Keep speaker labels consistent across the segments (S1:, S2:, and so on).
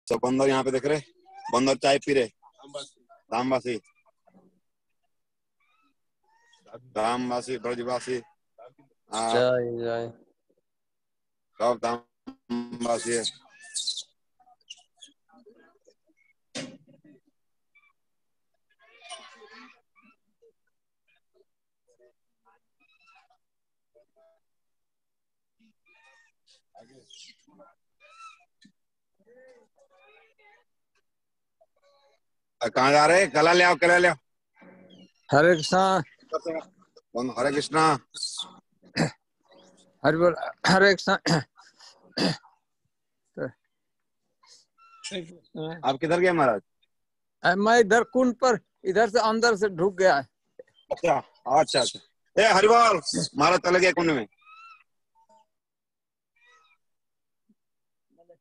S1: सब बंदर यहाँ पे देख रहे, बंदर चाय पी रहे। धामवासी, धामवासी, ब्रजवासी,
S2: जय जय
S1: सब धामवासी है। कहाँ जा रहे? कला ले आओ, कला ले आओ।
S2: हरे कृष्णा।
S1: हरे कृष्णा।
S2: हरे कृष्णा।
S1: आप किधर गए महाराज?
S2: मैं इधर कुंड पर, इधर से अंदर से ढुक गया है।
S1: अच्छा अच्छा अच्छा। ए हरिवाल, महाराज चले गए कुंड में।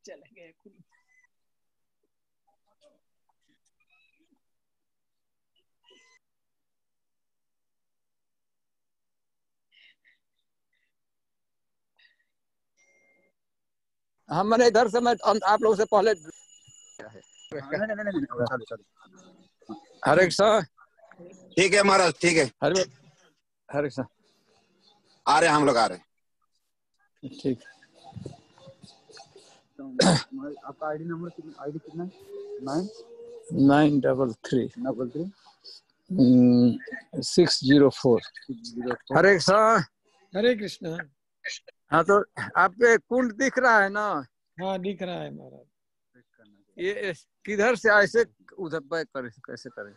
S2: चले गए कुंड। हाँ मैंने इधर से, मैं आप लोगों से पहले। हरे कृष्णा।
S1: ठीक है महाराज, ठीक है।
S2: हरे कृष्णा।
S1: आ रहे, हम लोग आ रहे।
S2: ठीक।
S3: आपका आईडी नंबर कितना? आईडी कितना?
S2: 933 604। हरे कृष्णा।
S4: हरे कृष्णा।
S2: हाँ तो आपके कुंड दिख रहा है ना?
S4: हाँ दिख रहा है महाराज।
S2: ये किधर से ऐसे उधर बैक करे, कैसे करें?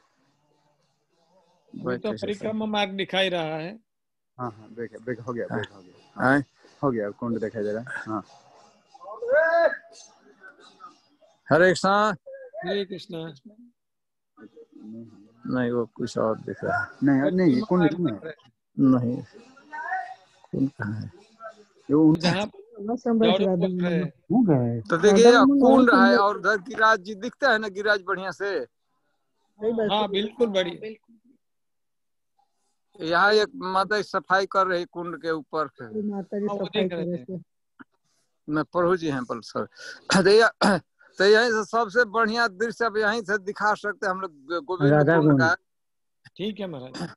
S4: तो परिक्रमा मार्ग दिखाई रहा है।
S3: हाँ हाँ ब्रेक हो गया, ब्रेक हो गया।
S2: हाँ
S3: हो गया, कुंड दिखाई दे रहा है। हाँ
S2: हरे कृष्णा।
S4: हरे कृष्णा।
S2: नहीं वो कुछ और दिख रहा है।
S3: नहीं कुंड नहीं है।
S2: नहीं कुंड कहाँ है?
S4: जहाँ
S2: तो देखिए कुंड है और उधर गिरिराज जी दिखता है ना, गिरिराज बढ़िया से।
S4: हाँ बिल्कुल बढ़िया।
S2: यहाँ एक माता सफाई कर रही कुंड के ऊपर। मैं प्रभु जी हैं पल सर। तो यहीं से सबसे बढ़िया दृश्य अब यहीं से दिखा सकते हैं हम लोग, गोविंद कुंड का।
S4: ठीक है महाराज।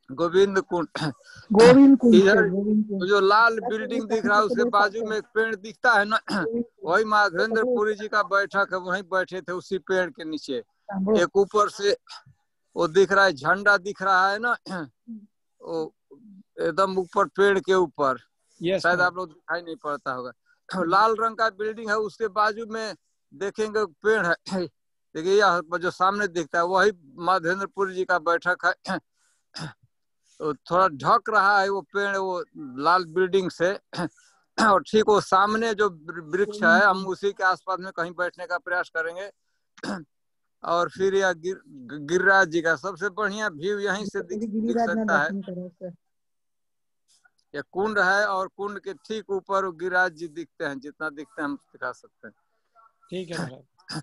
S2: गोविंद कुंड।
S5: गोविंद कुंड
S2: इधर जो लाल बिल्डिंग दिख रहा है उसके बाजू में एक पेड़ दिखता है ना, वही माधवेंद्र पुरी जी का बैठक है, वहीं बैठे थे उसी पेड़ के नीचे। एक ऊपर से वो दिख रहा है, झंडा दिख रहा है ना, वो एकदम ऊपर पेड़ के ऊपर। शायद आप लोग दिखाई नहीं पड़ता होगा। लाल रंग का बिल्डिंग है, उसके बाजू में देखेंगे पेड़ है। देखिए यह जो सामने दिखता है वही माधवेंद्र पुरी जी का बैठक है। थोड़ा ढक रहा है वो पेड़ वो लाल बिल्डिंग से। और ठीक वो सामने जो वृक्ष है, हम उसी के आसपास में कहीं बैठने का प्रयास करेंगे। और फिर यह गिरिराज जी का सबसे बढ़िया व्यू यहीं से दिख सकता है। यह कुंड है और कुंड के ठीक ऊपर गिरिराज जी दिखते हैं, जितना दिखते हैं हम दिखा सकते हैं।
S4: ठीक है महाराज।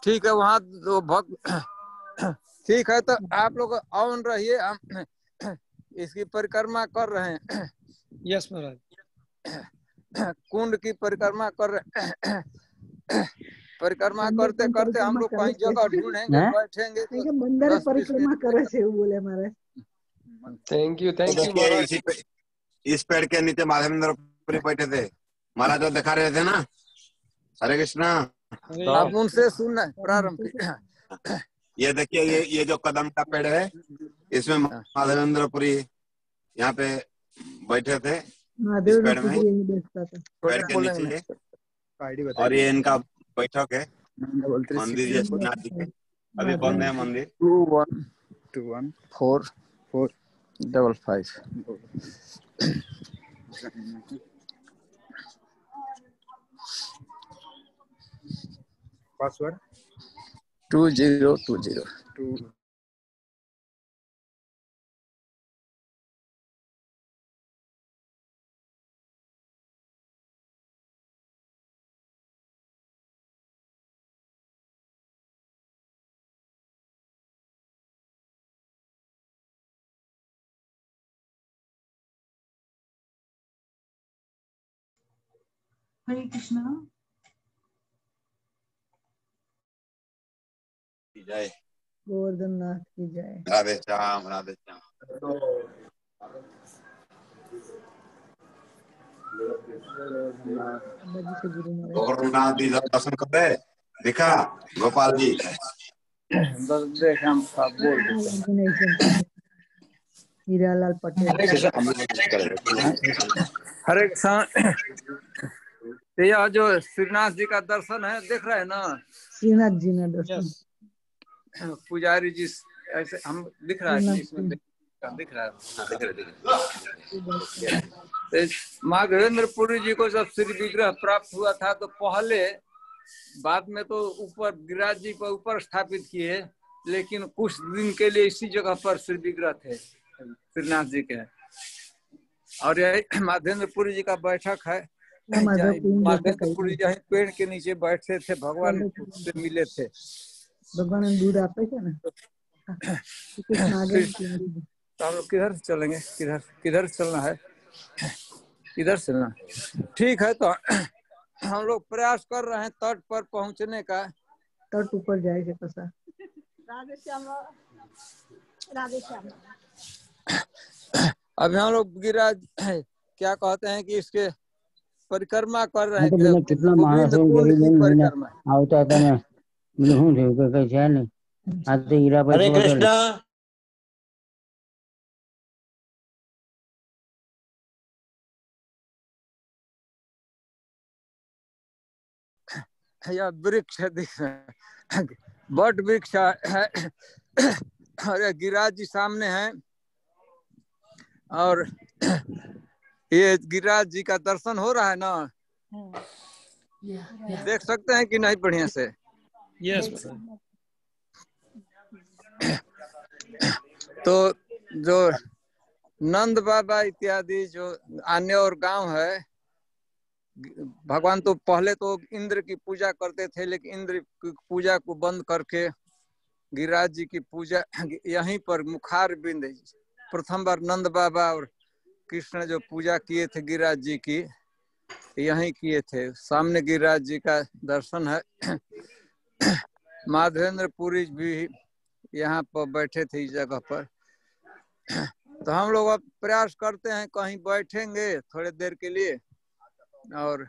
S2: ठीक है, वहाँ तो भक्त। ठीक है तो आप लोग ऑन रहिए, हम इसकी परिक्रमा कर रहे हैं।
S4: यस महाराज।
S2: कुंड की परिक्रमा कर रहे। परिक्रमा करते करते हम लोग कहीं जगह ढूंढेंगे, बैठेंगे।
S5: बंदर परिक्रमा करे से बोले महाराज।
S4: थैंक यू महाराज।
S1: इस पेड़ के नीचे माधवेंद्र पुरी बैठे थे, महाराज जो दिखा रहे थे ना। हरे कृष्णा।
S2: आप उनसे सुनना प्रारंभ।
S1: ये देखिए, ये जो कदम का पेड़ है, इसमें माधवेंद्र पुरी यहाँ पे बैठे थे। इस पेड़ में, पेड़ के नीचे। और ये इनका बैठक है। मंदिर जयनाथ जी के अभी बंद है मंदिर।
S2: 212455।
S3: पासवर्ड
S2: 2020।
S5: हरे कृष्णा।
S1: जय।
S5: गोवर्धन नाथ की जय।
S1: राधे श्याम, राधे श्याम।
S5: बाबा जी से गुरु महाराज
S1: गोवर्धननाथ जी दर्शन करे, दिखा गोपाल जी।
S2: देख हम सब बोल देते।
S5: हीरालाल पटेल।
S2: हरे कृष्ण। यह जो श्रीनाथ जी का दर्शन है, देख रहे हैं ना?
S5: श्रीनाथ जी ने दर्शन।
S2: पुजारी जी ऐसे हम दिख रहा है, इसमें दिख रहा है। माधवेंद्रपुरी जी को जब श्री विग्रह प्राप्त हुआ था तो पहले, बाद में तो ऊपर गिरिराज जी को ऊपर स्थापित किए, लेकिन कुछ दिन के लिए इसी जगह पर श्री विग्रह थे श्रीनाथ जी के। और यही माधवेंद्रपुरी जी का बैठक है। माधवेंद्रपुरी जी पेड़ के नीचे बैठे थे, भगवान से मिले थे।
S5: भगवान दूध आपे थे ना।
S2: तो हम लोग किधर चलेंगे? किधर चलना है? इधर चलना। ठीक है, तो हम लोग प्रयास कर रहे हैं तट पर पहुंचने का।
S5: तट ऊपर जाएगा कैसा?
S6: राधे श्याम, राधे श्याम।
S2: अभी हम लोग गिरिराज क्या कहते हैं कि इसके परिक्रमा कर रहे हैं।
S7: कितना मानस परिक्रमा आवता था मैं मिलूं थे कैसे है नहीं आते हीरा भाई। हरे कृष्णा।
S2: यह वृक्ष दिख रहे हैं, बट वृक्ष है। और गिरिराज जी सामने हैं, और ये गिरिराज जी का दर्शन हो रहा है ना? देख सकते हैं कि नहीं बढ़िया से?
S4: यस।
S2: तो जो नंद बाबा इत्यादि जो अन्य और गांव है, भगवान तो पहले तो इंद्र की पूजा करते थे, लेकिन इंद्र की पूजा को बंद करके गिरिराज जी की पूजा यहीं पर मुखार बिंद प्रथम बार नंद बाबा और कृष्ण जो पूजा किए थे गिरिराज जी की, यहीं किए थे। सामने गिरिराज जी का दर्शन है। माधवेंद्रपुरी भी यहाँ पर बैठे थे इस जगह पर। तो हम लोग अब प्रयास करते हैं कहीं बैठेंगे थोड़ी देर के लिए और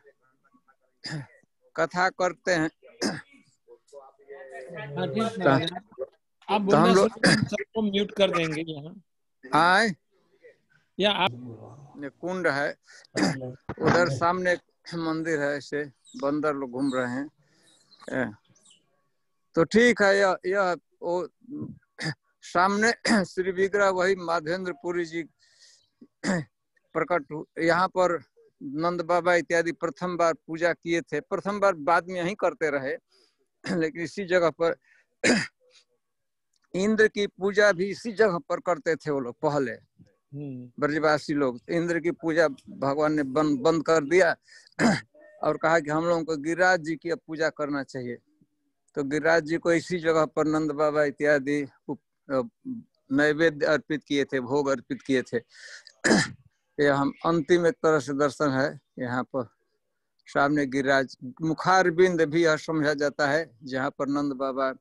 S2: कथा करते हैं।
S4: आप बोलना सबको म्यूट कर देंगे यहाँ।
S2: आए
S4: या आप
S2: कुंड है उधर सामने मंदिर है, ऐसे बंदर लोग घूम रहे हैं। तो ठीक है, यह वो सामने श्री विग्रह वही माधवेंद्रपुरी जी प्रकट यहाँ पर नंद बाबा इत्यादि प्रथम बार पूजा किए थे। प्रथम बार बाद में यहीं करते रहे, लेकिन इसी जगह पर इंद्र की पूजा भी इसी जगह पर करते थे वो लोग पहले। ब्रजवासी लोग इंद्र की पूजा भगवान ने बंद कर दिया और कहा कि हम लोगों को गिरिराज जी की अब पूजा करना चाहिए। तो गिरिराज जी को इसी जगह पर नंद बाबा इत्यादि नैवेद्य अर्पित किए थे, भोग अर्पित किए थे। ये हम अंतिम एक तरह से दर्शन है। यहाँ पर सामने गिरिराज मुखार बिंद भी यह समझा जाता है, जहाँ पर नंद बाबा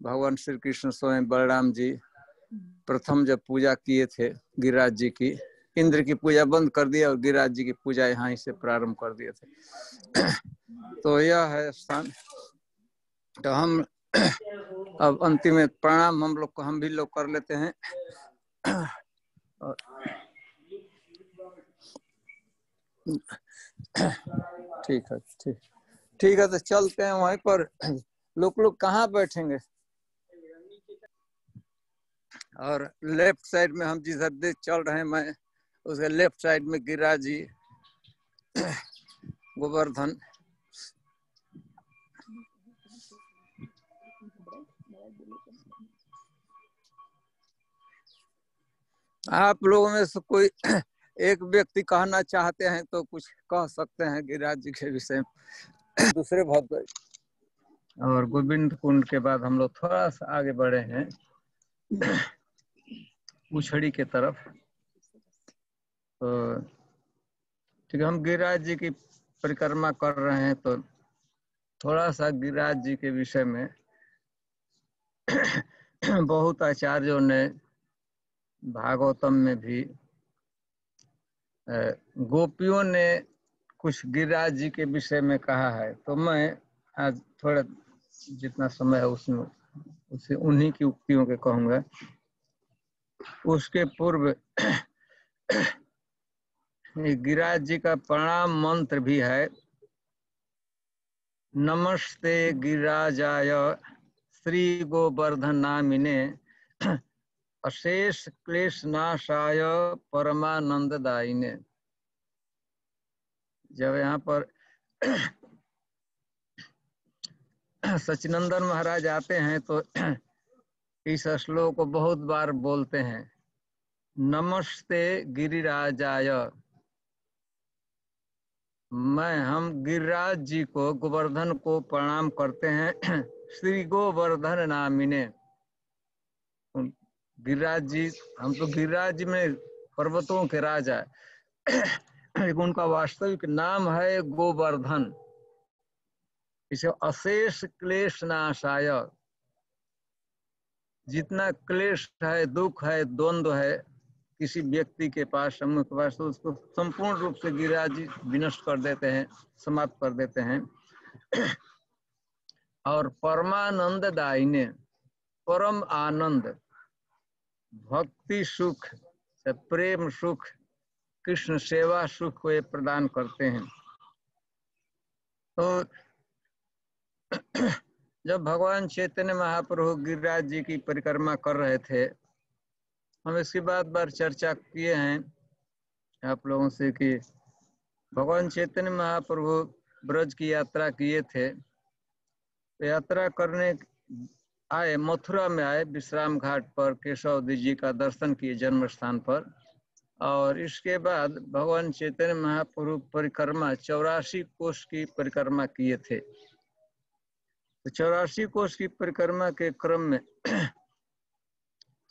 S2: भगवान श्री कृष्ण स्वयं बलराम जी प्रथम जब पूजा किए थे गिरिराज जी की, इंद्र की पूजा बंद कर दिया और गिरिराज जी की पूजा यहाँ से प्रारंभ कर दिए थे। तो यह है स्थान। तो हम अब अंतिम प्रणाम हम भी लोग कर लेते हैं। ठीक है, तो चलते हैं वहीं पर। लोग कहाँ बैठेंगे? और लेफ्ट साइड में हम जिधर देख चल रहे हैं, मैं उसके लेफ्ट साइड में गिरिराज जी, गोवर्धन। आप लोगों में से कोई एक व्यक्ति कहना चाहते हैं तो कुछ कह सकते हैं गिरिराज जी के विषय में। दूसरे भक्त और गोविंद कुंड के बाद हम लोग थोड़ा सा आगे बढ़े हैं उछड़ी के तरफ। तो ठीक है, हम गिरिराज जी की परिक्रमा कर रहे हैं, तो थोड़ा सा गिरिराज जी के विषय में बहुत आचार्यों ने भागवतम में भी गोपियों ने कुछ गिरिराज जी के विषय में कहा है, तो मैं आज थोड़ा जितना समय है उसमें उसे उन्हीं की उक्तियों के कहूंगा। उसके पूर्व गिरिराज जी का प्रणाम मंत्र भी है। नमस्ते गिरिराजाय श्री गोवर्धन नामिने अशेष क्लेश नाशाय परमानंददायिने। जब यहाँ पर सचिनंदन महाराज आते हैं तो इस श्लोक को बहुत बार बोलते हैं, नमस्ते गिरिराजाय। हम गिरिराज जी को, गोवर्धन को प्रणाम करते हैं। श्री गोवर्धन नामिने, गिरिराज जी, हम तो गिरिराज जी में पर्वतों के राजा है, उनका वास्तविक नाम है गोवर्धन। इसे अशेष क्लेश नाशाय, जितना क्लेश है, दुख है, द्वंद्व है किसी व्यक्ति के पास, समूह के पास, तो उसको संपूर्ण रूप से गिरिराज जी विनष्ट कर देते हैं, समाप्त कर देते हैं। और परमानंद दायिने, परम आनंद, भक्ति सुख, प्रेम सुख, कृष्ण सेवा सुख को ये प्रदान करते हैं। तो जब भगवान चैतन्य महाप्रभु गिरिराज जी की परिक्रमा कर रहे थे, हम इसकी बार चर्चा किए हैं आप लोगों से कि भगवान चैतन्य महाप्रभु ब्रज की यात्रा किए थे, तो यात्रा करने आए, मथुरा में आए, विश्राम घाट पर केशव जी का दर्शन किए जन्म स्थान पर। और इसके बाद भगवान चैतन्य महाप्रभु परिक्रमा 84 कोष की परिक्रमा किए थे। तो 84 कोष की परिक्रमा के क्रम में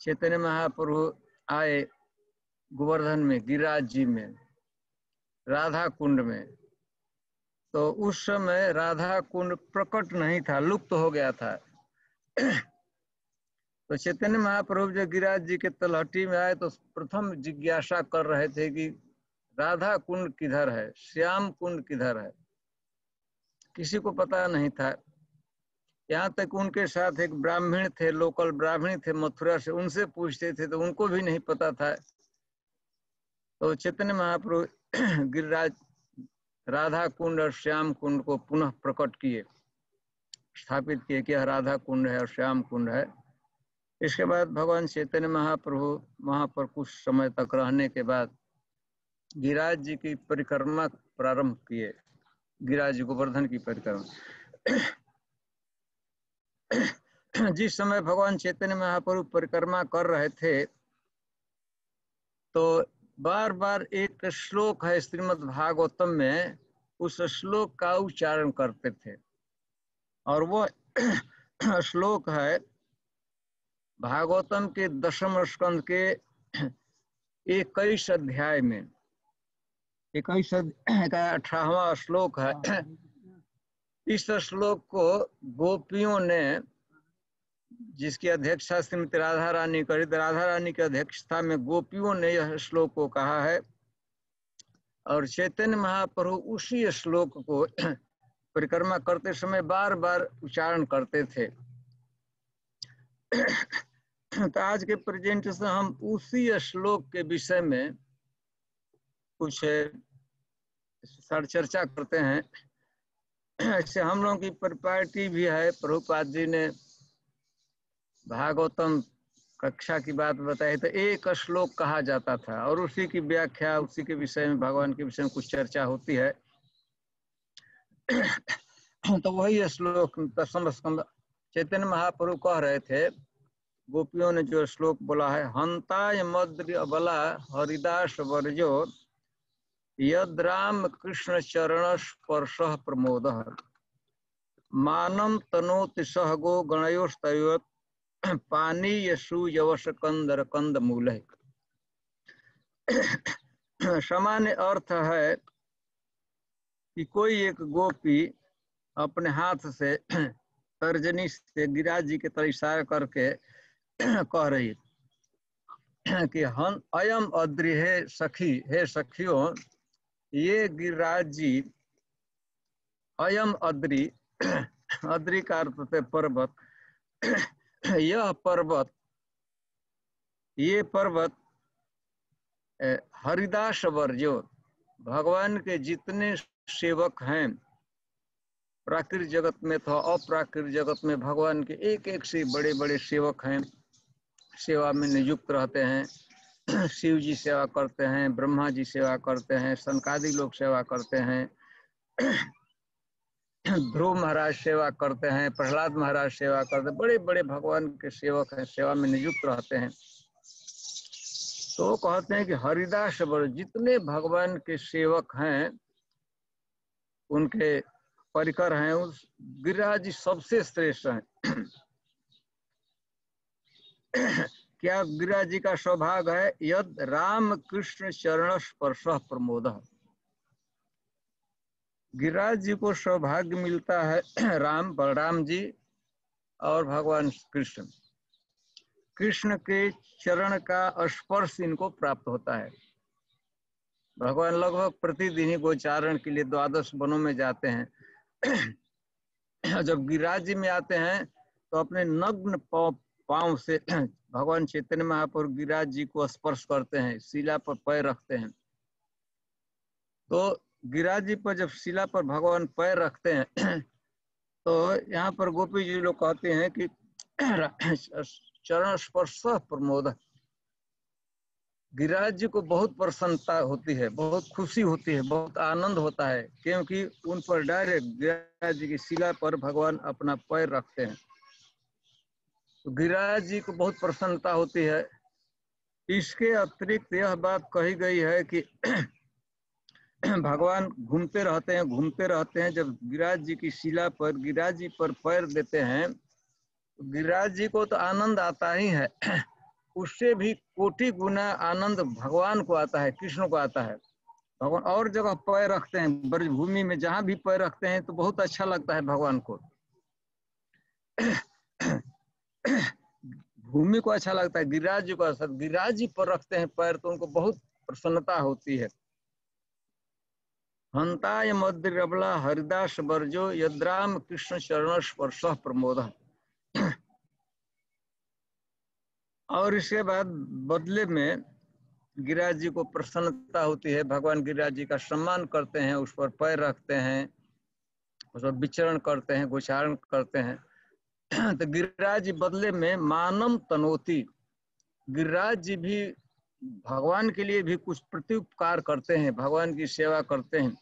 S2: चैतन्य महाप्रभु आए गोवर्धन में, गिरिराज जी में, राधा कुंड में। तो उस समय राधा कुंड प्रकट नहीं था, लुप्त हो गया था। तो चैतन्य महाप्रभु जब गिरिराज जी के तलहटी में आए तो प्रथम जिज्ञासा कर रहे थे कि राधा कुंड किधर है, श्याम कुंड किधर है, किसी को पता नहीं था। यहाँ तक उनके साथ एक ब्राह्मण थे, लोकल ब्राह्मण थे मथुरा से, उनसे पूछते थे तो उनको भी नहीं पता था। तो चैतन्य महाप्रभु गिरिराज राधा कुंड और श्याम कुंड को पुनः प्रकट किए, स्थापित किए कि राधा कुंड है और श्याम कुंड है। इसके बाद भगवान चैतन्य महाप्रभु वहां पर कुछ समय तक रहने के बाद गिरिराज जी की परिक्रमा प्रारंभ किए, गिरिराज जी गोवर्धन की परिक्रमा। जिस समय भगवान चैतन्य महाप्रभु परिक्रमा कर रहे थे तो बार बार एक श्लोक है श्रीमद् भागवतम में, उस श्लोक का उच्चारण करते थे। और वो श्लोक है भागवतम के 10वें स्कंद के 21 अध्याय में, 18वां श्लोक है। इस श्लोक को गोपियों ने, जिसकी अध्यक्षता श्रीमती राधा रानी करी, राधा रानी की अध्यक्षता में गोपियों ने यह श्लोक को कहा है। और चैतन्य महाप्रभु उसी श्लोक को परिक्रमा करते समय बार बार उच्चारण करते थे। तो आज के प्रेजेंटेशन हम उसी श्लोक के विषय में कुछ चर्चा करते हैं। ऐसे हम लोगों की परिपाटी भी है, प्रभुपाद जी ने भागवतम कक्षा की बात बताई तो एक श्लोक कहा जाता था और उसी की व्याख्या, उसी के विषय में, भगवान के विषय में कुछ चर्चा होती है। तो वही श्लोक 10वें स्कंद चैतन्य महाप्रभु कह रहे थे, गोपियों ने जो श्लोक बोला है, हंताय मद्र बला हरिदास वर्जो यद राम कृष्ण चरण स्पर्श प्रमोद मानम तनोति सहगो गणयोस्तयोत पानी यशु यवश कंदर कंद मूल है। सामान्य अर्थ है कि कोई एक गोपी अपने हाथ से तर्जनी से गिरिराज जी के तरफ इशारा करके कह रही कि हम अयम अद्रि, हे सखियों, ये गिरिराज जी, अयम अद्रि, अद्रि का अर्थ है पर्वत, यह पर्वत, ये पर्वत हरिदास वर्जो, भगवान के जितने सेवक हैं प्राकृतिक जगत में तो अप्राकृतिक जगत में भगवान के एक एक से बड़े बड़े सेवक हैं, सेवा में नियुक्त रहते हैं। शिव जी सेवा करते हैं, ब्रह्मा जी सेवा करते हैं, सनकादि लोग सेवा करते हैं, ध्रुव महाराज सेवा करते हैं, प्रहलाद महाराज सेवा करते हैं, बड़े बड़े भगवान के सेवक हैं, सेवा में नियुक्त रहते हैं। तो कहते हैं कि हरिदास वर, जितने भगवान के सेवक हैं उनके परिकर हैं, उस गिरिराज जी सबसे श्रेष्ठ हैं। क्या गिरिराज जी का सौभाग्य है? यद राम कृष्ण चरण स्पर्श प्रमोद, गिरिराज जी को सौभाग्य मिलता है राम, बलराम जी और भगवान कृष्ण, कृष्ण के चरण का स्पर्श इनको प्राप्त होता है। भगवान लगभग प्रतिदिन ही गोचारण के लिए 12 वनों में जाते हैं। जब गिरिराज जी में आते हैं तो अपने नग्न पांव से भगवान चैतन्य महाप्रभु गिरिराज जी को स्पर्श करते हैं, शिला पर पैर रखते हैं। तो गिरिराज जी पर जब शिला पर भगवान पैर रखते हैं तो यहाँ पर गोपी जी लोग कहते हैं कि चरण स्पर्श प्रमोद, गिरिराज जी को बहुत प्रसन्नता होती है, बहुत खुशी होती है, बहुत आनंद होता है, क्योंकि उन पर डायरेक्ट गिरिराज जी की शिला पर भगवान अपना पैर रखते हैं। तो गिरिराज जी को बहुत प्रसन्नता होती है। इसके अतिरिक्त यह बात कही गई है कि भगवान घूमते रहते हैं। जब गिरिराज जी की शिला पर गिरिराज जी पर पैर देते हैं तो गिरिराज जी को तो आनंद आता ही है, उससे भी कोटि गुना आनंद भगवान को आता है, कृष्ण को आता है। भगवान और जगह पैर रखते हैं, ब्रजभूमि में जहां भी पैर रखते हैं तो बहुत अच्छा लगता है भगवान को। भूमि को अच्छा लगता है, गिरिराज जी को, गिरिराज जी पर रखते हैं पैर तो उनको बहुत प्रसन्नता होती है। हंताय मध्य रबला हरिदास वर्जो, यद्राम कृष्ण चरण स्पर्श प्रमोद। और इसके बाद बदले में गिरिराज जी को प्रसन्नता होती है, भगवान गिरिराज जी का सम्मान करते हैं, उस पर पैर रखते हैं, उस पर विचरण करते हैं, गोचारण करते हैं। तो गिरिराज जी बदले में मानम तनोती, गिरिराज जी भी भगवान के लिए भी कुछ प्रत्युपकार करते हैं, भगवान की सेवा करते हैं।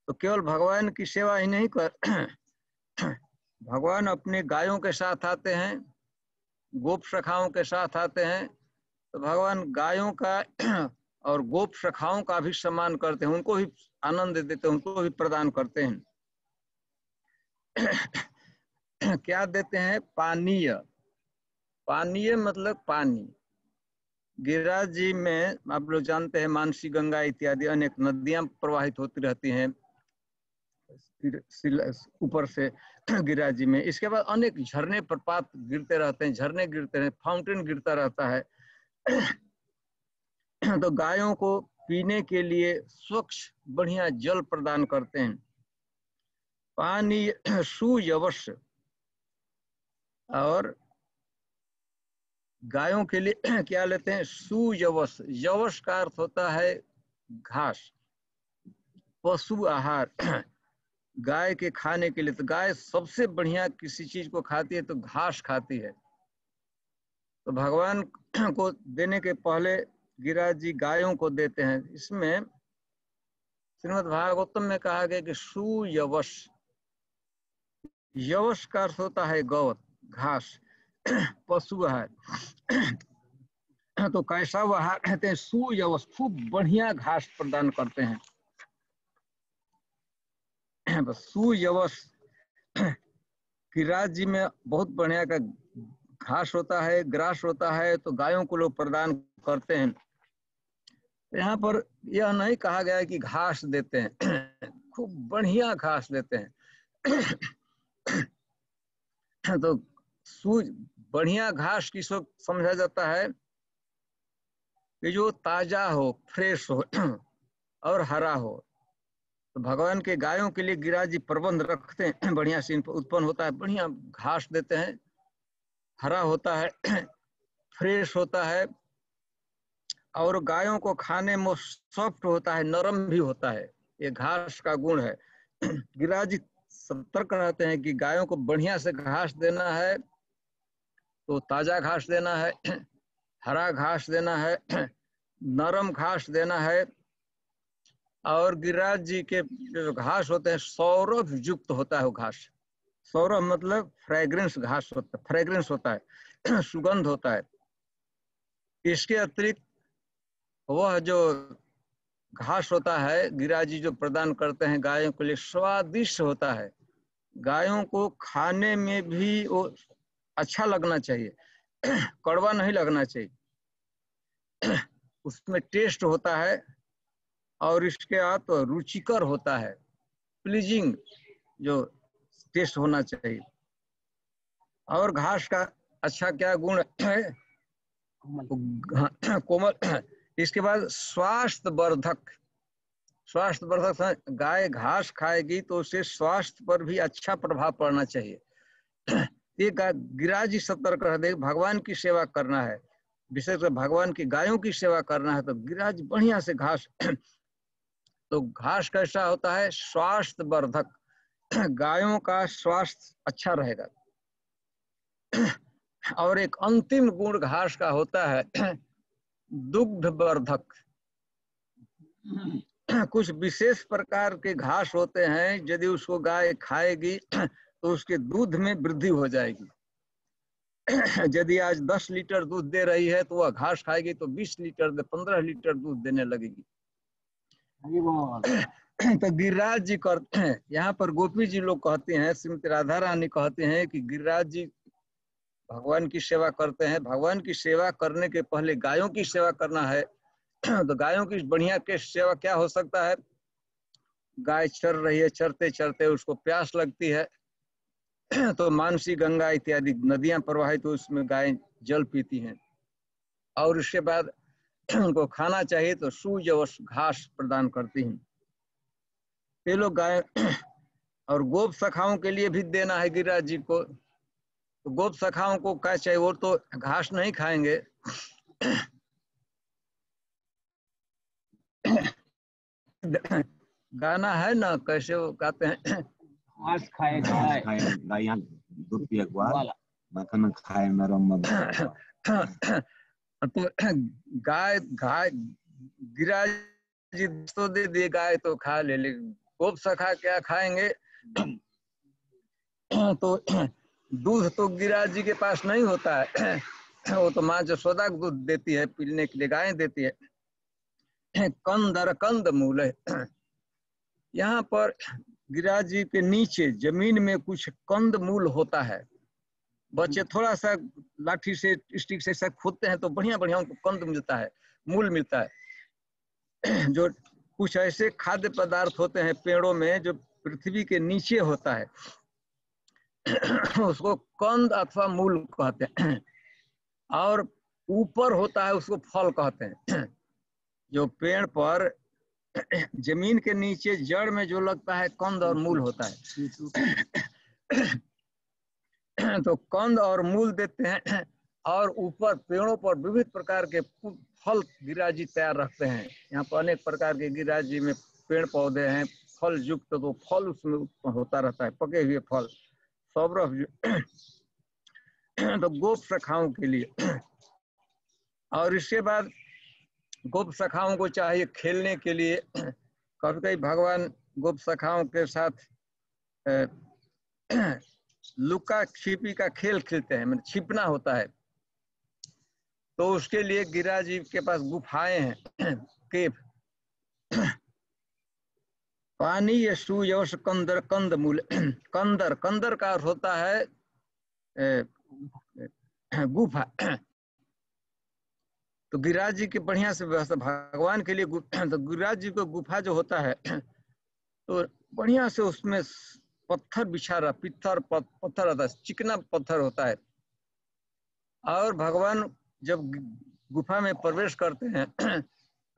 S2: तो केवल भगवान की सेवा ही नहीं कर, भगवान अपनी गायों के साथ आते हैं, गोप सखाओं के साथ आते हैं, तो भगवान गायों का और गोप सखाओं का भी सम्मान करते हैं, उनको भी आनंद देते हैं, उनको भी प्रदान करते हैं। क्या देते हैं? पानीय, पानीय मतलब पानी। गिरिराज जी में आप लोग जानते हैं मानसी, गंगा इत्यादि अनेक नदियां प्रवाहित होती रहती हैं ऊपर से गिरिराज जी में। इसके बाद अनेक झरने प्रपात गिरते रहते हैं, झरने गिरते हैं, फाउंटेन गिरता रहता है। तो गायों को पीने के लिए स्वच्छ बढ़िया जल प्रदान करते हैं। पानी सुयवश, और गायों के लिए क्या लेते हैं? सुयवश, यवश का अर्थ होता है घास, पशु आहार, गाय के खाने के लिए। तो गाय सबसे बढ़िया किसी चीज को खाती है तो घास खाती है। तो भगवान को देने के पहले गिरिराज जी गायों को देते हैं। इसमें श्रीमद् भागवतम में कहा गया कि सुयवश, यवश का अर्थ होता है गौत, घास, पशु आहार। तो कैसा वो आहार कहते हैं? सुयवश, खूब बढ़िया घास प्रदान करते हैं। सुयवश, गिरिराज जी में बहुत बढ़िया का घास होता है, ग्रास होता है, तो गायों को लोग प्रदान करते हैं। यहाँ पर यह नहीं कहा गया है कि घास देते हैं, खूब बढ़िया घास देते हैं। तो बढ़िया घास किसको समझा जाता है कि जो ताजा हो, फ्रेश हो और हरा हो। तो भगवान के गायों के लिए गिरिराज जी प्रबंध रखते हैं, बढ़िया से उत्पन्न होता है, बढ़िया घास देते हैं, हरा होता है, फ्रेश होता है और गायों को खाने में सॉफ्ट होता है, नरम भी होता है। ये घास का गुण है। गिरिराज जी सतर्क रहते हैं कि गायों को बढ़िया से घास देना है, तो ताजा घास देना है, हरा घास देना है, नरम घास देना है। और गिरिराज जी के जो घास होते हैं सौरभ युक्त होता है वो घास। सौरभ मतलब फ्रेग्रेंस घास होता है, फ्रेग्रेंस होता है, सुगंध होता है। इसके अतिरिक्त वह जो घास होता है गिरिराज जी जो प्रदान करते हैं गायों के लिए, स्वादिष्ट होता है। गायों को खाने में भी वो अच्छा लगना चाहिए, कड़वा नहीं लगना चाहिए, उसमें टेस्ट होता है और इसके बाद तो रुचिकर होता है, प्लीजिंग जो टेस्ट होना चाहिए। और घास का अच्छा क्या गुण है, कोमल। इसके बाद स्वास्थ्य वर्धक। स्वास्थ्य वर्धक, गाय घास खाएगी तो उससे स्वास्थ्य पर भी अच्छा प्रभाव पड़ना चाहिए। एक गिरिराज जी सतर्क रहते, भगवान की सेवा करना है, विशेषकर भगवान की गायों की सेवा करना है, तो गिरिराज जी बढ़िया से घास तो घास कैसा होता है, स्वास्थ्य वर्धक, गायों का स्वास्थ्य अच्छा रहेगा। और एक अंतिम गुण घास का होता है दुग्ध वर्धक। कुछ विशेष प्रकार के घास होते हैं, यदि उसको गाय खाएगी तो उसके दूध में वृद्धि हो जाएगी। यदि आज 10 लीटर दूध दे रही है तो वह घास खाएगी तो 20 लीटर 15 लीटर दूध देने लगेगी। तो गिरिराज जी करते हैं, यहाँ पर गोपी जी लोग कहते हैं, श्रीमती राधा रानी कहते हैं कि गिरिराज जी भगवान की सेवा करते हैं। भगवान की सेवा करने के पहले गायों की सेवा करना है। तो गायों की बढ़िया के सेवा क्या हो सकता है, गाय चर रही है, चरते चरते उसको प्यास लगती है, तो मानसी, गंगा इत्यादि नदियां प्रवाहित तो उसमें गाय जल पीती हैं। और उसके बाद उनको खाना चाहिए तो सुजवस घास प्रदान करती हैं। ये लोग गाय और गोप सखाओं के लिए भी देना है गिरिराज जी को। तो गोप सखाओं को क्या चाहिए, वो तो घास नहीं खाएंगे। गाना है ना, कैसे वो गाते हैं,
S8: घास खाए गाय, यहाँ दूध पिए मक्खन खाए नरम मधुर।
S2: तो गाय गिरिराज जी तो दे दिए, गाय तो खा ले, लेकिन गोप सखा क्या खाएंगे। तो दूध तो गिरिराज जी के पास नहीं होता है, वो तो माँ जसोदा दूध देती है, पीने के लिए गाय देती है। कंदर कंद मूल है। यहाँ पर गिरिराज जी के नीचे जमीन में कुछ कंद मूल होता है। बच्चे थोड़ा सा लाठी से, स्टिक से ऐसा खोदते हैं तो बढ़िया बढ़िया उनको कंद मिलता है, मूल मिलता है। जो कुछ ऐसे खाद्य पदार्थ होते हैं पेड़ों में जो पृथ्वी के नीचे होता है, उसको कंद अथवा मूल कहते हैं। और ऊपर होता है उसको फल कहते हैं। जो पेड़ पर जमीन के नीचे जड़ में जो लगता है कंद और मूल होता है। तो कंद और मूल देते हैं। और ऊपर पेड़ों पर विविध प्रकार के फल गिरिराज जी तैयार रखते हैं। यहाँ पर अनेक प्रकार के गिरिराज जी में पेड़ पौधे हैं फल युक्त, तो फल उसमें उत्पन्न होता रहता है, पके हुए फल सौरभ। तो गोप सखाओं के लिए। और इसके बाद गोप सखाओं को चाहिए खेलने के लिए। कभी कभी भगवान गोप सखाओं के साथ लुका छिपी का खेल खेलते हैं, मतलब छिपना होता है। तो उसके लिए गिरिराज जी के पास गुफाएं हैं, केव। पानी ये सुयश कंदर कंद मूल। कंदर, कंदर का अर्थ होता है गुफा। तो गिरिराज जी की बढ़िया से व्यवस्था भगवान के लिए। तो गिरिराज जी को गुफा जो होता है तो बढ़िया से उसमें पत्थर बिछा रहा, पत्थर रहता है, चिकना पत्थर होता है। और भगवान जब गुफा में प्रवेश करते हैं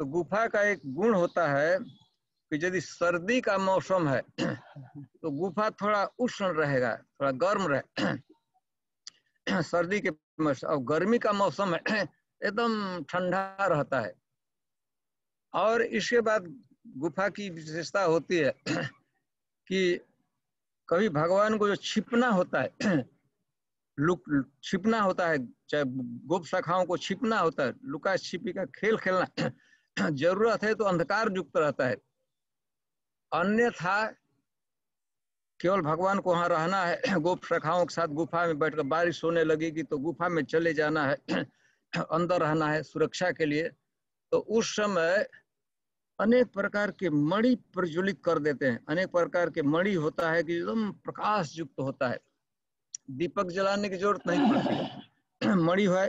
S2: तो गुफा का एक गुण होता है कि यदि सर्दी का मौसम है तो गुफा थोड़ा उष्ण रहेगा, थोड़ा गर्म रहे सर्दी के मौसम, और गर्मी का मौसम है एकदम ठंडा रहता है। और इसके बाद गुफा की विशेषता होती है कि कभी भगवान को जो छिपना होता है, छिपना होता है, चाहे गोप शाखाओं को छिपना होता है, लुका छिपी का खेल खेलना जरूरत है तो अंधकार युक्त रहता है, अन्यथा केवल भगवान को वहां रहना है। गोप शाखाओं के साथ गुफा में बैठकर बारिश होने लगेगी तो गुफा में चले जाना है, अंदर रहना है सुरक्षा के लिए। तो उस समय अनेक प्रकार के मणि प्रज्वलित कर देते हैं, अनेक प्रकार के मणि होता है कि एकदम प्रकाश युक्त होता है, दीपक जलाने की जरूरत नहीं पड़ती। मणि है,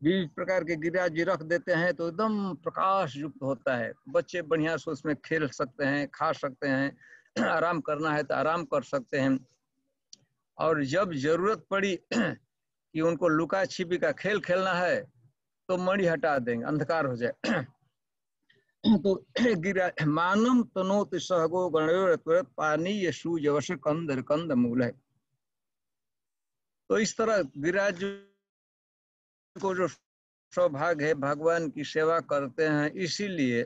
S2: विविध प्रकार के गिरिराज जी रख देते हैं तो एकदम प्रकाश युक्त होता है। बच्चे बढ़िया से उसमें खेल सकते हैं, खा सकते हैं, आराम करना है तो आराम कर सकते हैं। और जब जरूरत पड़ी कि उनको लुका छिपी का खेल खेलना है तो मणि हटा देंगे, अंधकार हो जाए। तो गिरिराज मानम तनोत सहगो गणयोर पानी यशु यवश कंदर कंद मूल है। तो इस तरह गिरिराज को जो सौभाग्य है भगवान की सेवा करते हैं, इसीलिए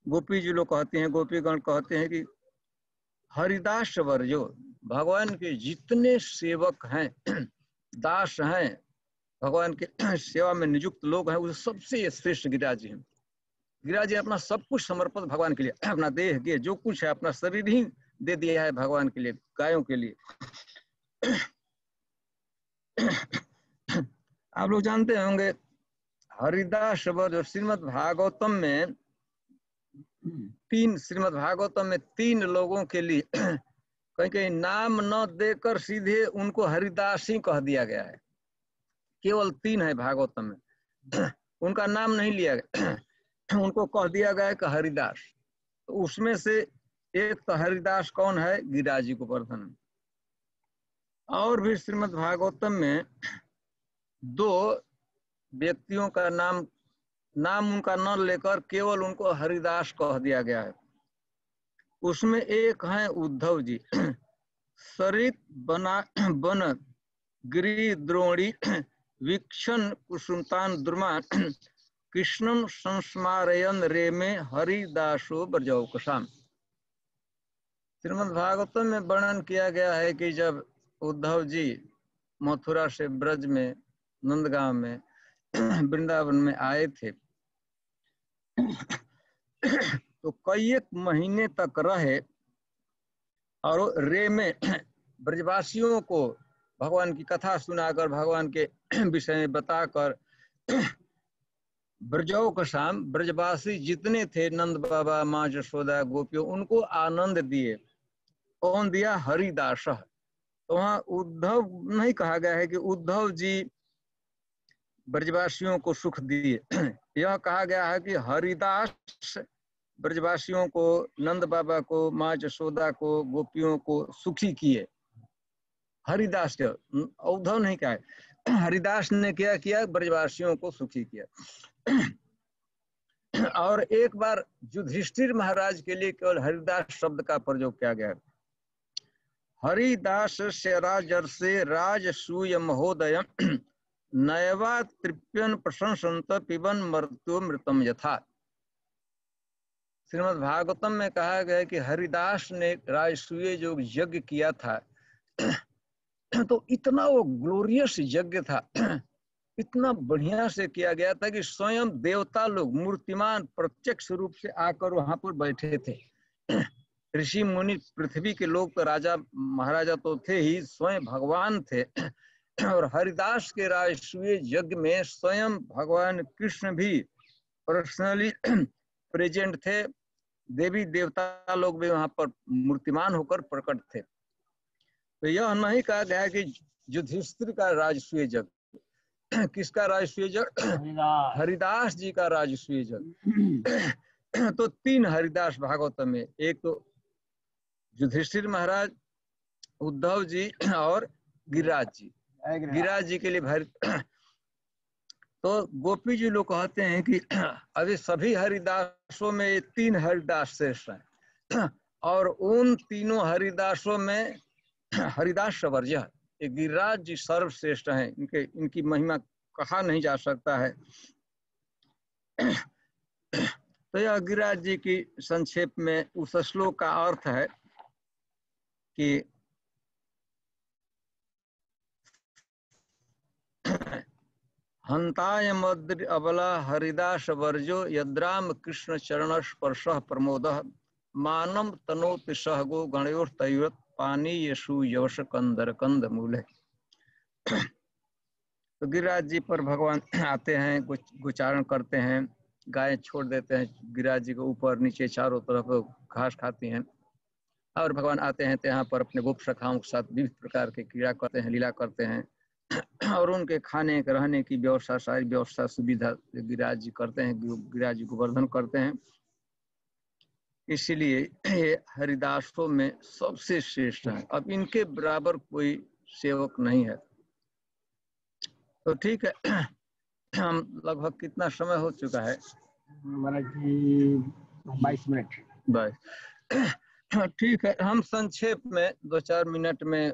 S2: गोपी जी लोग कहते हैं, गोपीगण कहते हैं कि हरिदास वर जो भगवान के जितने सेवक हैं, दास हैं, भगवान के सेवा में नियुक्त लोग हैं, वो सबसे श्रेष्ठ गिरिराज जी हैं। गिरिराज जी अपना सब कुछ समर्पित भगवान के लिए, अपना देह के जो कुछ है अपना शरीर ही दे दिया है भगवान के लिए, गायों के लिए। आप लोग जानते होंगे हरिदास वर जो श्रीमद् भागवतम में तीन लोगों के लिए कहीं कहीं नाम न देकर सीधे उनको हरिदास ही कह दिया गया है। केवल 3 है भागवतम में, उनका नाम नहीं लिया गया, उनको कह दिया गया है कि हरिदास। तो उसमें से एक तो हरिदास कौन है? गिरिराज जी को प्रधान। और भी श्रीमद् भागवतम में 2 व्यक्तियों का नाम उनका न लेकर केवल उनको हरिदास कह दिया गया है। उसमें एक है उद्धव जी, सरित बन गिरि द्रोणी वीक्षण कुसुमतान द्रुमान कृष्णम संस्मारयन रे में हरिदासो ब्रजौकसाम। श्रीमद् भागवतम में वर्णन किया गया है कि जब उद्धव जी मथुरा से ब्रज में नंदगांव में वृंदावन में आए थे तो कई एक महीने तक रहे और रे में ब्रजवासियों को भगवान की कथा सुनाकर, भगवान के विषय में बताकर ब्रजौकसाम ब्रजवासी जितने थे, नंद बाबा, माँ यशोदा, गोपियों, उनको आनंद दिए। कौन दिया? हरिदास। तो वहाँ उद्धव नहीं कहा गया है कि उद्धव जी ब्रजवासियों को सुख दिए, यह कहा गया है कि हरिदास ब्रजवासियों को, नंद बाबा को, माँ यशोदा को, गोपियों को सुखी किए। हरिदास के, उद्धव नहीं कहा है, हरिदास ने क्या किया? ब्रजवासियों को सुखी किया। और एक बार युधिष्ठिर महाराज के लिए केवल हरिदास शब्द का प्रयोग किया गया। हरिदास से राजर्षे राजसूय महोदय नयवा तृप्यन प्रशंसंत पिबन मृत्यु मृतम यथा। श्रीमद् भागवतम में कहा गया कि हरिदास ने राजसूय जो यज्ञ किया था तो इतना वो ग्लोरियस यज्ञ था, इतना बढ़िया से किया गया था कि स्वयं देवता लोग मूर्तिमान प्रत्यक्ष रूप से आकर वहां पर बैठे थे। ऋषि मुनि, पृथ्वी के लोग तो राजा महाराजा तो थे ही, स्वयं भगवान थे। और हरिदास के राजसूय यज्ञ में स्वयं भगवान कृष्ण भी पर्सनली प्रेजेंट थे, देवी देवता लोग भी वहां पर मूर्तिमान होकर प्रकट थे। तो यह नहीं कहा गया कि युधिष्ठिर का राजसूय यज्ञ, किसका राजसूय यज्ञ? हरिदास जी का राजसूय यज्ञ। तो 3 हरिदास भागवत में, एक तो युधिष्ठिर महाराज, उद्धव जी और गिरिराज जी। गिरिराज जी के लिए भारी। तो गोपी जी लोग कहते हैं कि अभी सभी हरिदासों में ये 3 हरिदास श्रेष्ठ हैं और उन तीनों हरिदासों में हरिदास वर्ज्य ये गिरिराज जी सर्वश्रेष्ठ हैं। इनकी महिमा कहा नहीं जा सकता है। तो यह गिरिराज जी की संक्षेप में उस श्लोक का अर्थ है कि हंताय मद्र अबला हरिदास वर्जो यद्राम कृष्ण चरण स्पर्श प्रमोद मानम तनोति सहगो गणयोर तैवत पानी यशु यवश कंदर कंद मूले। तो गिरिराज जी पर भगवान आते हैं, गोचारण करते हैं, गाय छोड़ देते हैं गिरिराज जी के ऊपर, नीचे चारों तरफ घास खाती हैं और भगवान आते हैं तो यहाँ पर अपने गोप सखाओं के साथ विविध प्रकार के क्रीड़ा करते हैं, लीला करते हैं और उनके खाने के रहने की व्यवस्था, सारी व्यवस्था सुविधा गिरिराज जी करते हैं, गिरिराज जी गोवर्धन करते हैं। इसीलिए ये हरिदासों में सबसे श्रेष्ठ है। अब इनके बराबर कोई सेवक नहीं है। तो ठीक है, हम लगभग कितना समय हो चुका है?
S8: 22 मिनट।
S2: बस ठीक है, हम संक्षेप में 2-4 मिनट में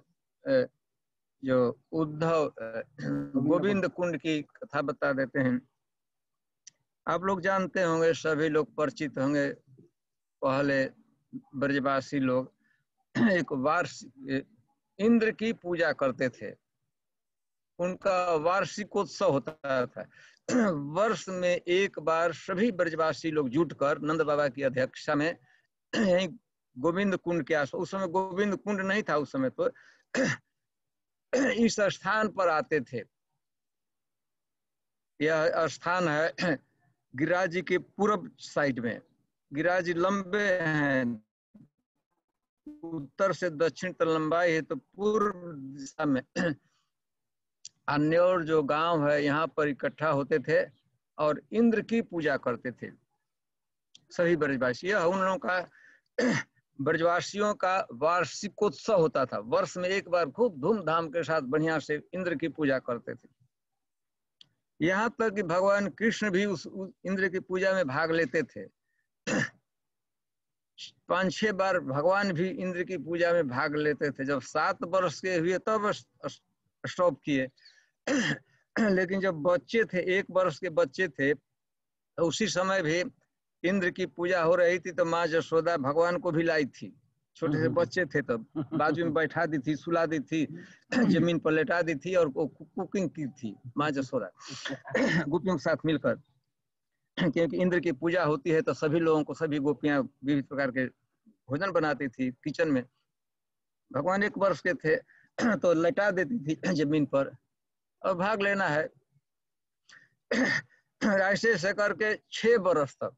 S2: जो उद्धव गोविंद कुंड की कथा बता देते हैं। आप लोग जानते होंगे, सभी लोग परिचित होंगे, पहले ब्रजवासी लोग एक वार्षिक इंद्र की पूजा करते थे। उनका वार्षिकोत्सव होता था। वर्ष में एक बार सभी ब्रजवासी लोग जुटकर नंद बाबा की अध्यक्षता में यही गोविंद कुंड के आस, उस समय गोविंद कुंड नहीं था, उस समय तो इस स्थान पर आते थे। यह स्थान है गिरिराज जी के पूर्व साइड में। गिरिराज जी लंबे हैं, उत्तर से दक्षिण तक लंबाई है, तो पूर्व दिशा में अन्योर जो गांव है यहाँ पर इकट्ठा होते थे और इंद्र की पूजा करते थे सभी ब्रजवासी। यह उन लोगों का ब्रजवासियों का वार्षिकोत्सव होता था। वर्ष में एक बार खूब धूमधाम के साथ बढ़िया से इंद्र की पूजा करते थे। यहाँ तक कि भगवान कृष्ण भी उस इंद्र की पूजा में भाग लेते थे। 5-6 बार भगवान भी इंद्र की पूजा में भाग लेते थे। जब 7 वर्ष के हुए तब स्टॉप किए, लेकिन जब बच्चे थे, 1 वर्ष के बच्चे थे, तो उसी समय भी इंद्र की पूजा हो रही थी। तो माँ यशोदा भगवान को भी लाई थी। छोटे से बच्चे थे तब, बाजू में बैठा दी थी, सुला दी थी, जमीन पर लेटा दी थी और कुकिंग की थी माँ यशोदा गोपियों के साथ मिलकर। क्योंकि इंद्र की पूजा होती है तो सभी लोगों को, सभी गोपियां विविध प्रकार के भोजन बनाती थी किचन में। भगवान 1 वर्ष के थे तो लेटा देती थी जमीन पर और भाग लेना है। ऐसे ऐसे करके 6 वर्ष तक,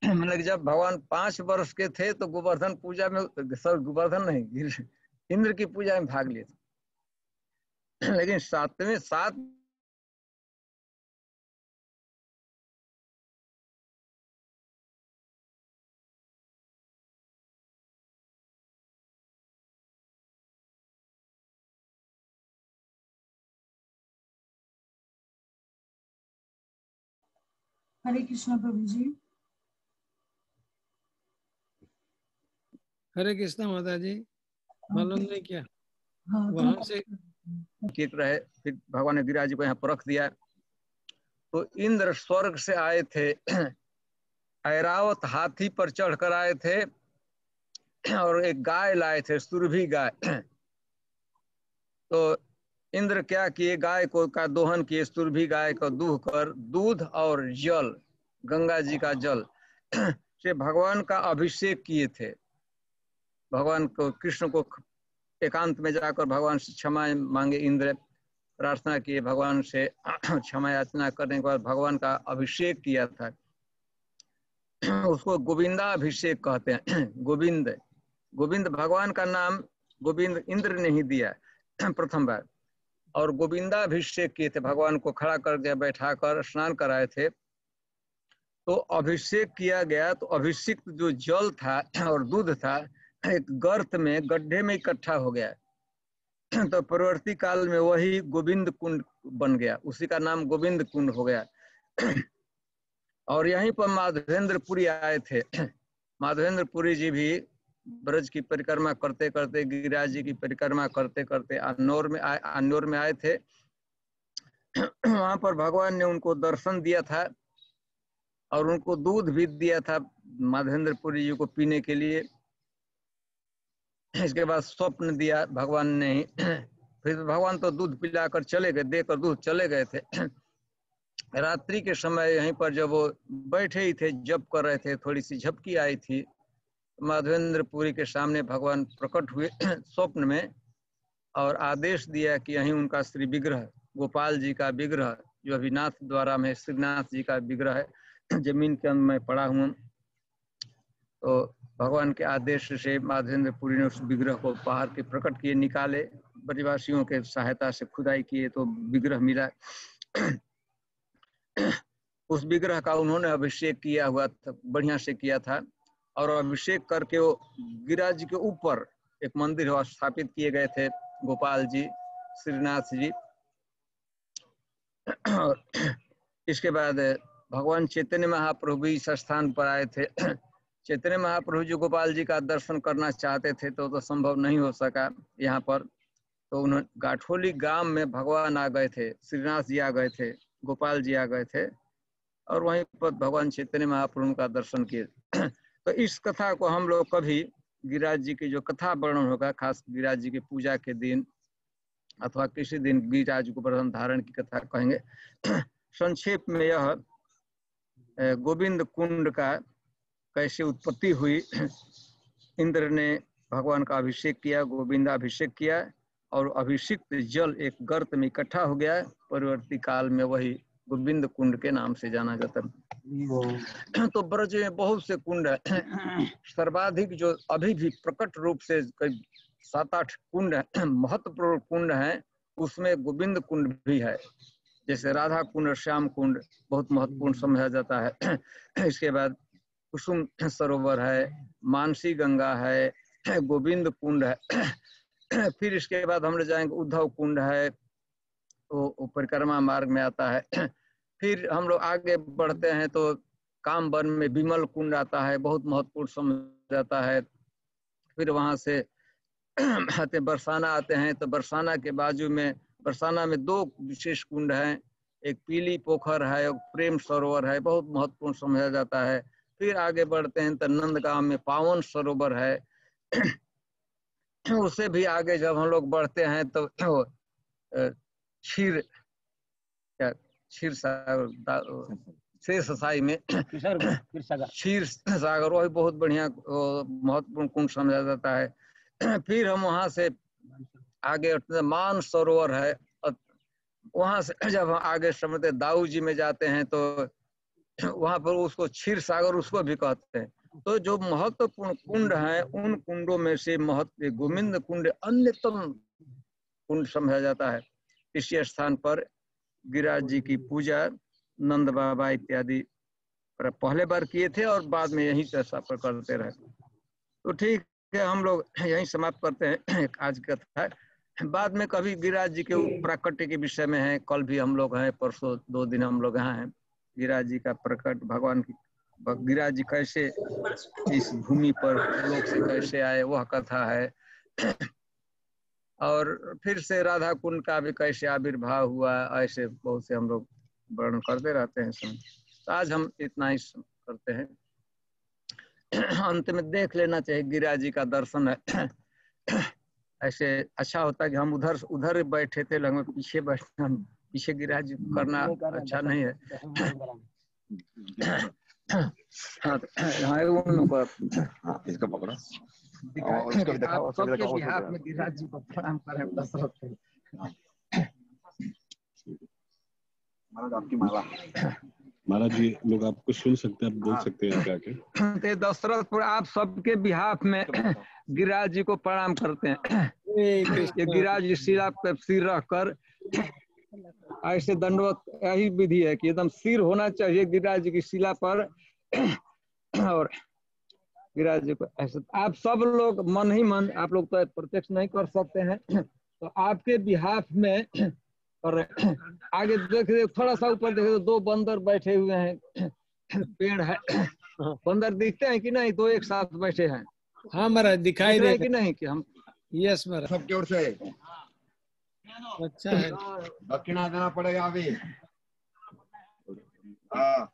S2: मतलब जब भगवान 5 वर्ष के थे तो गोवर्धन पूजा में, गोवर्धन नहीं, इंद्र की पूजा में भाग लिए थे। लेकिन 7
S9: हरे कृष्णा प्रभु जी।
S4: हरे कृष्णा माता जी। मालूम नहीं क्या
S9: वहां
S4: से
S2: कित रहे। फिर भगवान ने गिरिराज जी को यहाँ पर रख दिया। तो इंद्र स्वर्ग से आए थे, ऐरावत हाथी पर चढ़कर आए थे और एक गाय लाए थे, सुरभि गाय। तो इंद्र क्या किए, गाय को का दोहन किए, सुरभि गाय को दूह कर दूध और जल, गंगा जी का जल से भगवान का अभिषेक किए थे। भगवान को, कृष्ण को एकांत में जाकर भगवान से क्षमा मांगे, इंद्र प्रार्थना किए भगवान से। क्षमा याचना करने के बाद भगवान का अभिषेक किया था। उसको गोविंदा अभिषेक कहते हैं। गोविंद, गोविंद भगवान का नाम गोविंद इंद्र ने ही दिया प्रथम बार। और गोविंदा अभिषेक किए थे, भगवान को खड़ा करके बैठा कर स्नान कराए थे। तो अभिषेक किया गया, तो अभिषिक्त जो जल था और दूध था एक गर्त में गड्ढे में इकट्ठा हो गया। तो परवर्ती काल में वही गोविंद कुंड बन गया, उसी का नाम गोविंद कुंड हो गया। और यहीं पर माधवेंद्रपुरी आए थे। माधवेंद्रपुरी जी भी ब्रज की परिक्रमा करते करते, गिरिराज जी की परिक्रमा करते करते अन्नौर में आए थे। वहां पर भगवान ने उनको दर्शन दिया था और उनको दूध भी दिया था माधवेंद्रपुरी जी को पीने के लिए। इसके बाद स्वप्न दिया भगवान ने ही। फिर भगवान तो दूध पिलाकर चले गए, देकर दूध चले गए थे। रात्रि के समय यहीं पर जब वो बैठे ही थे, जप कर रहे थे, थोड़ी सी झपकी आई थी, माधवेंद्रपुरी के सामने भगवान प्रकट हुए स्वप्न में और आदेश दिया कि यहीं उनका श्री विग्रह, गोपाल जी का विग्रह जो अभी नाथ द्वारा में श्रीनाथ जी का विग्रह है, जमीन के अंदर में पड़ा हूँ। तो भगवान के आदेश से माधवेंद्रपुरी ने उस विग्रह को बाहर के प्रकट किए, निकाले, ब्रजवासियों के सहायता से खुदाई किए तो विग्रह मिला। उस विग्रह का उन्होंने अभिषेक किया हुआ था, बढ़िया से किया था। और अभिषेक करके वो गिरिराज जी के ऊपर एक मंदिर स्थापित किए गए थे, गोपाल जी, श्रीनाथ जी। और इसके बाद भगवान चैतन्य महाप्रभु भी इस स्थान पर आए थे। चैतन्य महाप्रभु जी गोपाल जी का दर्शन करना चाहते थे तो संभव नहीं हो सका यहाँ पर। तो उन्होंने गाठोली गांव में भगवान आ गए थे, श्रीनाथ जी आ गए थे, गोपाल जी आ गए थे और वहीं पर भगवान चैतन्य महाप्रभु का दर्शन किए। तो इस कथा को हम लोग कभी गिरिराज जी की जो कथा वर्णन होगा, खास गिरिराज जी की पूजा के दिन अथवा किसी दिन गिरिराज गोवर्धन धारण की कथा कहेंगे। संक्षेप में यह गोविंद कुंड का कैसे उत्पत्ति हुई। इंद्र ने भगवान का अभिषेक किया, गोविंदाभिषेक किया और अभिषिक्त जल एक गर्त में इकट्ठा हो गया। परिवर्ती काल में वही गोविंद कुंड के नाम से जाना जाता है। तो ब्रज में बहुत से कुंड है, सर्वाधिक जो अभी भी प्रकट रूप से कई 7-8 कुंड महत्वपूर्ण कुंड हैं, उसमें गोविंद कुंड भी है। जैसे राधा कुंड, श्याम कुंड बहुत महत्वपूर्ण समझा जाता है। इसके बाद कुसुम सरोवर है, मानसी गंगा है, गोविंद कुंड है। फिर इसके बाद हम लोग जाएंगे उद्धव कुंड है, वो परिक्रमा मार्ग में आता है। फिर हम लोग आगे बढ़ते हैं तो कामवन में विमल कुंड आता है, बहुत महत्वपूर्ण समझ जाता है। फिर वहां से आते बरसाना आते हैं तो बरसाना के बाजू में, बरसाना में 2 विशेष कुंड हैं, एक पीली पोखर है, एक प्रेम सरोवर है, बहुत महत्वपूर्ण समझा जाता है। फिर आगे बढ़ते हैं तो नंदगांव में पावन सरोवर है। उससे भी आगे जब हम लोग बढ़ते हैं तो क्षीर सागर, शेष साई में क्षीर सागर, वही बहुत बढ़िया महत्वपूर्ण कुंड समझा जाता है। फिर हम वहां से आगे मान सरोवर है, वहां से जब हम आगे समझते दाऊ जी में जाते हैं तो वहां पर उसको क्षीर सागर उसको भी कहते हैं। तो जो महत्वपूर्ण कुंड हैं, उन कुंडों में से गोविंद कुंड अन्यतम कुंड समझा जाता है। इसी स्थान पर गिरिराज जी की पूजा नंद बाबा इत्यादि पहले बार किए थे और बाद में यहीं से सफर करते रहे। तो ठीक है, हम लोग यहीं समाप्त करते हैं आज की कथा। बाद में कभी गिरिराज जी के प्राकट्य के विषय में है, कल भी हम लोग हैं, परसों 2 दिन हम लोग यहाँ हैं। गिरिराज जी का प्रकट, भगवान की गिरिराज जी कैसे इस भूमि पर लोक से कैसे आए वह कथा है। और फिर से राधा कुंड का भी कैसे आविर्भाव हुआ, ऐसे बहुत से हम लोग वर्णन करते रहते हैं। तो आज हम इतना ही करते हैं। अंत में देख लेना चाहिए, गिरिराज जी का दर्शन है। ऐसे अच्छा होता है कि हम उधर बैठे थे, लगभग पीछे बैठना, पीछे गिरिराज जी करना अच्छा नहीं है। हाँ, इसको पकड़ो, आप सबके बिहाफ में गिरिराज जी को प्रणाम करें। आपकी माला
S10: महाराज जी, लोग आपको सुन सकते हैं, आप बोल सकते हैं क्या के
S2: दशरथपुर आप सबके बिहाफ में गिरिराज जी को प्रणाम करते हैं। ये गिरिराज जी शिला पे सिर रख कर ऐसे दंडवत, यही विधि है कि एकदम सिर होना चाहिए गिरिराज जी की शिला पर। और गिरिराज जी को ऐसे आप सब लोग मन ही मन, आप लोग तो प्रत्यक्ष नहीं कर सकते हैं, तो आपके बिहाफ में और आगे देखिए थोड़ा सा ऊपर देखिए तो 2 बंदर बैठे हुए हैं, पेड़ है, बंदर दिखते हैं कि नहीं? 2 एक साथ बैठे हैं।
S4: हाँ महाराज दिखाई दे
S2: कि नहीं कि हम
S4: यस महाराज
S1: सबकी ओर से
S4: अच्छा है।
S1: दक्षिणा देना पड़ेगा अभी। हाँ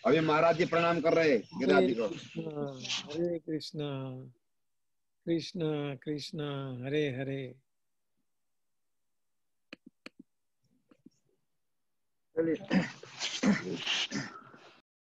S1: अभी महाराज जी प्रणाम कर रहे हैं गिरिराज जी को।
S4: हरे कृष्णा कृष्णा कृष्णा हरे हरे।
S2: चलिए